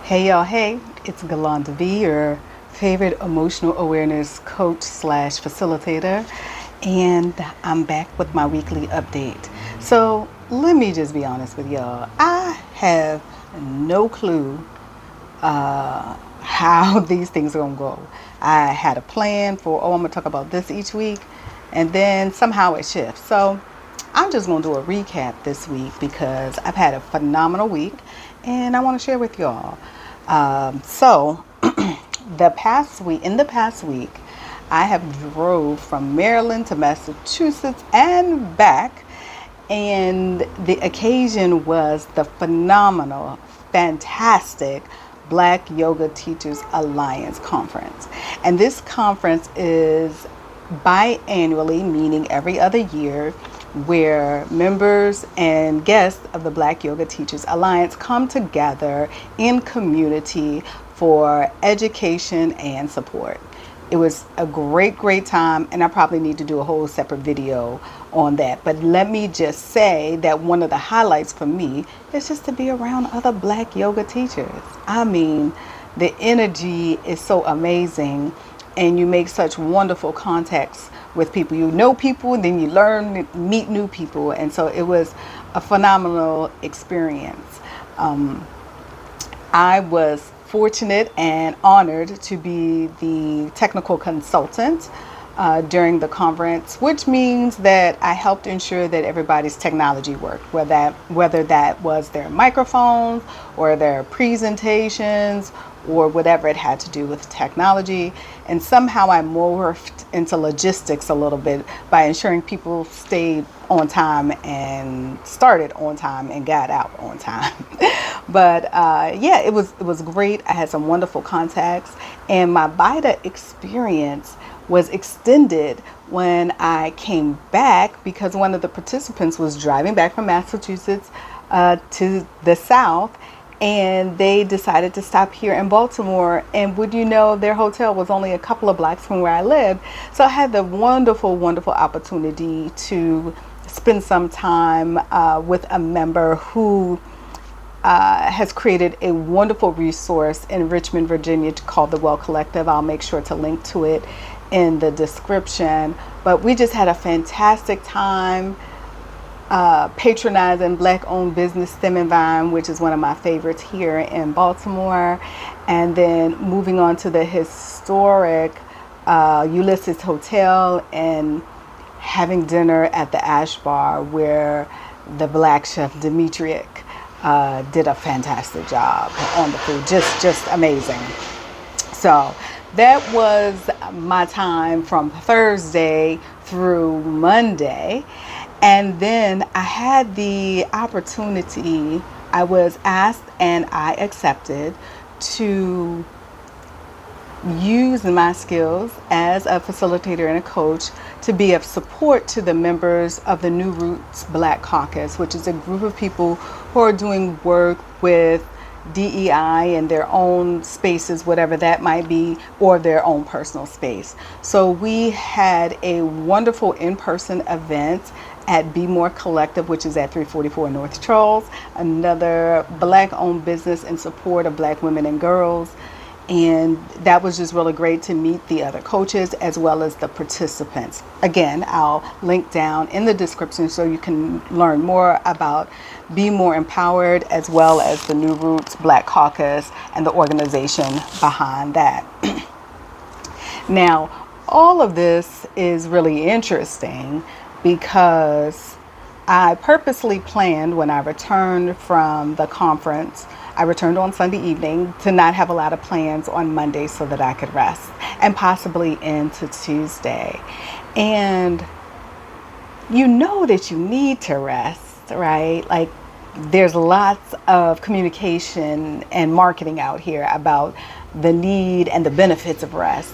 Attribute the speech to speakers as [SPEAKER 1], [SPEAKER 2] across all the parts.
[SPEAKER 1] Hey y'all, hey, it's Galanda V, your favorite emotional awareness coach slash facilitator, and I'm back with my weekly update. So let me just be honest with y'all. I have no clue how these things are gonna go. I had a plan for, I'm gonna talk about this each week, and then somehow it shifts. So I'm just gonna do a recap this week because I've had a phenomenal week and I wanna share with y'all. So in the past week, I have drove from Maryland to Massachusetts and back, and the occasion was the phenomenal, fantastic Black Yoga Teachers Alliance Conference. And this conference is biannually, meaning every other year, where members and guests of the Black Yoga Teachers Alliance come together in community for education and support. It was a great time, and I probably need to do a whole separate video on that. But let me just say that one of the highlights for me is just to be around other Black yoga teachers. I mean, the energy is so amazing, and you make such wonderful contacts with people. You know people, and then you learn, meet new people, and so it was a phenomenal experience. I was fortunate and honored to be the technical consultant during the conference, which means that I helped ensure that everybody's technology worked, whether that was their microphones or their presentations or whatever it had to do with technology. And somehow I morphed into logistics a little bit by ensuring people stayed on time and started on time and got out on time. But yeah, it was great. I had some wonderful contacts, and my BIDA experience was extended when I came back because one of the participants was driving back from Massachusetts to the South, and they decided to stop here in Baltimore. And would you know, their hotel was only a couple of blocks from where I lived. So I had the wonderful opportunity to spend some time with a member who has created a wonderful resource in Richmond, Virginia called the Well Collective. I'll make sure to link to it in the description. But we just had a fantastic time patronizing Black-owned business Stem and Vine, which is one of my favorites here in Baltimore, and then moving on to the historic Ulysses Hotel and having dinner at the Ash Bar, where the Black chef Demetriak did a fantastic job on the food, just amazing. So that was my time from Thursday through Monday. And then I had the opportunity, I was asked and I accepted to use my skills as a facilitator and a coach to be of support to the members of the New Roots Black Caucus, which is a group of people who are doing work with DEI in their own spaces, whatever that might be, or their own personal space. So we had a wonderful in-person event at BMore Collective, which is at 344 North Charles, another Black-owned business in support of Black women and girls. And that was just really great to meet the other coaches as well as the participants. Again, I'll link down in the description so you can learn more about BMore Empowered as well as the New Roots Black Caucus and the organization behind that. Now, all of this is really interesting because I purposely planned when I returned from the conference. I returned on Sunday evening to not have a lot of plans on Monday so that I could rest and possibly into Tuesday. And you know that you need to rest, right? Like, there's lots of communication and marketing out here about the need and the benefits of rest.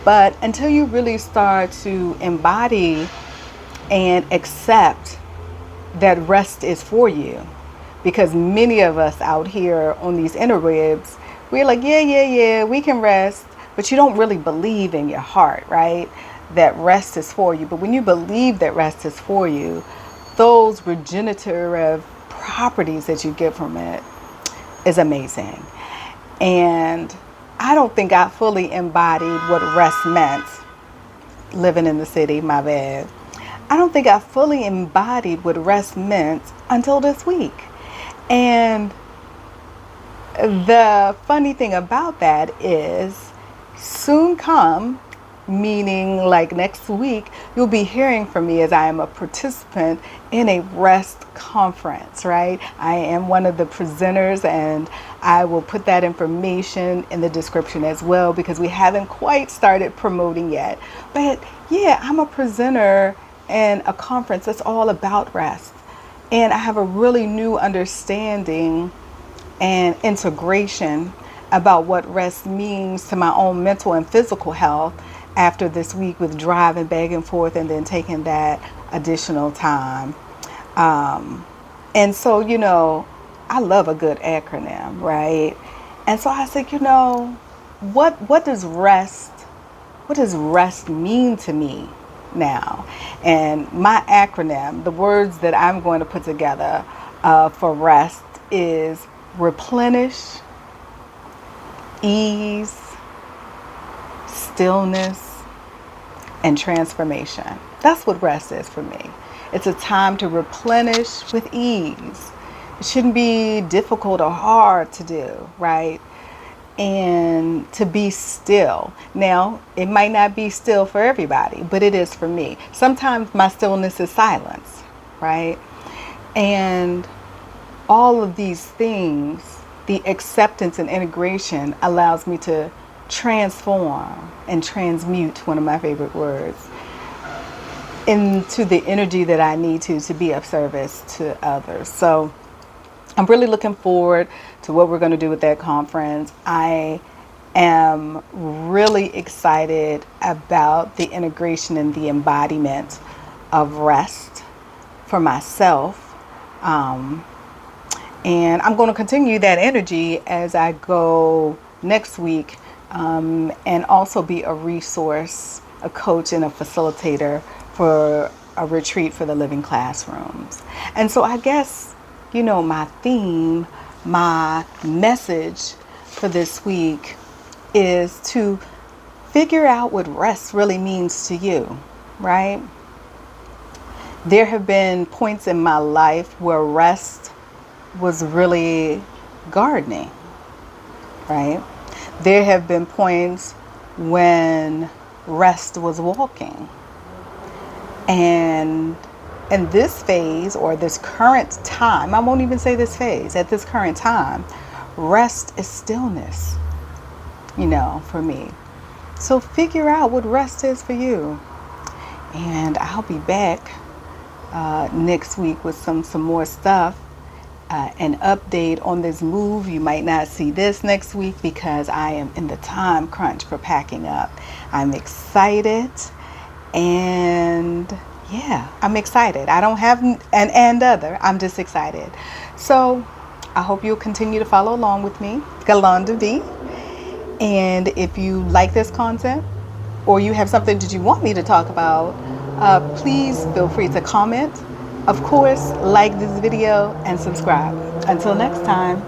[SPEAKER 1] But until you really start to embody and accept that rest is for you, because many of us out here on these interwebs, we're like, yeah, we can rest, but you don't really believe in your heart, right, that rest is for you. But when you believe that rest is for you, those regenerative properties that you get from it is amazing. And I don't think I fully embodied what rest meant living in the city, my bad. I don't think I fully embodied what rest meant until this week. And the funny thing about that is soon come, meaning like next week, you'll be hearing from me as I am a participant in a rest conference, right? I am one of the presenters, and I will put that information in the description as well, because we haven't quite started promoting yet. But yeah, I'm a presenter in a conference that's all about rest. And I have a really new understanding and integration about what rest means to my own mental and physical health after this week with driving back and forth and then taking that additional time. And so, I love a good acronym, right? And so I said, what does rest mean to me now? And my acronym, the words that I'm going to put together for rest is replenish, ease, stillness, and transformation. That's what rest is for me. It's a time to replenish with ease. It shouldn't be difficult or hard to do, right? And to be still. Now, it might not be still for everybody, but it is for me. Sometimes my stillness is silence, right? And all of these things, the acceptance and integration allows me to transform and transmute, one of my favorite words, into the energy that I need to be of service to others. So I'm really looking forward to what we're going to do with that conference. I am really excited about the integration and the embodiment of rest for myself. And I'm going to continue that energy as I go next week, and also be a resource, a coach, and a facilitator for a retreat for the living classrooms. And so I guess, my theme, my message for this week is to figure out what rest really means to you, right? There have been points in my life where rest was really gardening, right? There have been points when rest was walking. And in this phase, or this current time, I won't even say this phase, at this current time, rest is stillness, for me. So figure out what rest is for you. And I'll be back next week with some more stuff. An update on this move. You might not see this next week because I am in the time crunch for packing up. I'm excited, and yeah, I'm excited. I don't have an and other. I'm just excited. So I hope you'll continue to follow along with me, Galanda V. And if you like this content, or you have something that you want me to talk about, please feel free to comment. Of course, like this video and subscribe. Until next time.